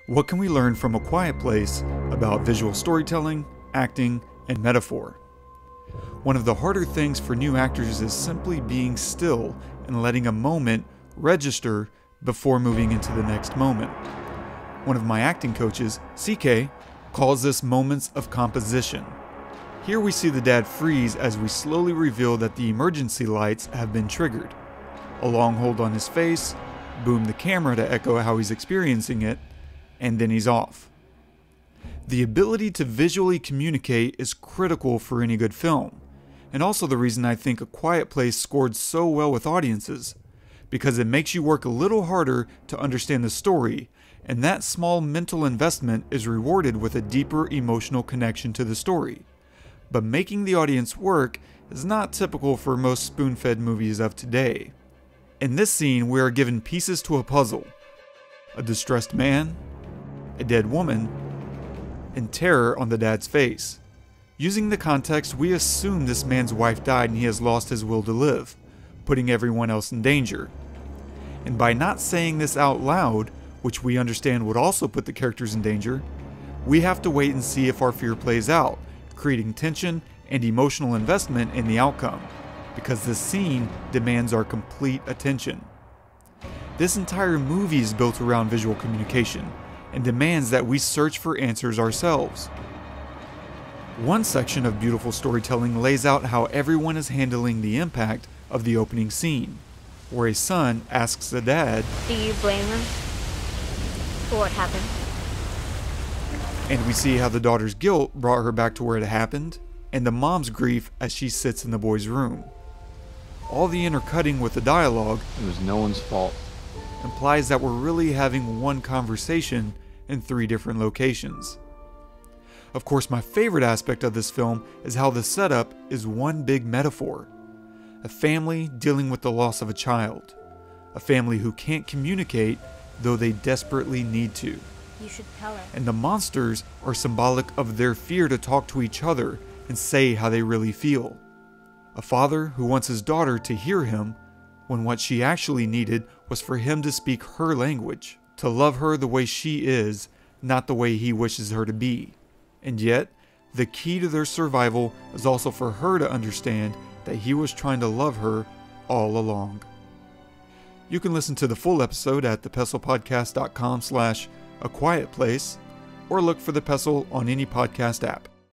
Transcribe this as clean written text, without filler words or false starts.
What can we learn from A Quiet Place about visual storytelling, acting, and metaphor? One of the harder things for new actors is simply being still and letting a moment register before moving into the next moment. One of my acting coaches, CK, calls this moments of composition. Here we see the dad freeze as we slowly reveal that the emergency lights have been triggered. A long hold on his face, boom the camera to echo how he's experiencing it, and then he's off. The ability to visually communicate is critical for any good film, and also the reason I think A Quiet Place scored so well with audiences, because it makes you work a little harder to understand the story, and that small mental investment is rewarded with a deeper emotional connection to the story. But making the audience work is not typical for most spoon-fed movies of today. In this scene, we are given pieces to a puzzle: a distressed man, a dead woman, and terror on the dad's face. Using the context, we assume this man's wife died and he has lost his will to live, putting everyone else in danger. And by not saying this out loud, which we understand would also put the characters in danger, we have to wait and see if our fear plays out, creating tension and emotional investment in the outcome, because this scene demands our complete attention. This entire movie is built around visual communication, and demands that we search for answers ourselves. One section of beautiful storytelling lays out how everyone is handling the impact of the opening scene, where a son asks the dad, "Do you blame him for what happened?" And we see how the daughter's guilt brought her back to where it happened, and the mom's grief as she sits in the boy's room. All the intercutting with the dialogue, "It was no one's fault," implies that we're really having one conversation in 3 different locations. Of course, my favorite aspect of this film is how the setup is one big metaphor. A family dealing with the loss of a child. A family who can't communicate, though they desperately need to. You should tell her. And the monsters are symbolic of their fear to talk to each other and say how they really feel. A father who wants his daughter to hear him, when what she actually needed was for him to speak her language, to love her the way she is, not the way he wishes her to be. And yet, the key to their survival is also for her to understand that he was trying to love her all along. You can listen to the full episode at thepestlepodcast.com/aquietplace, or look for The Pestle on any podcast app.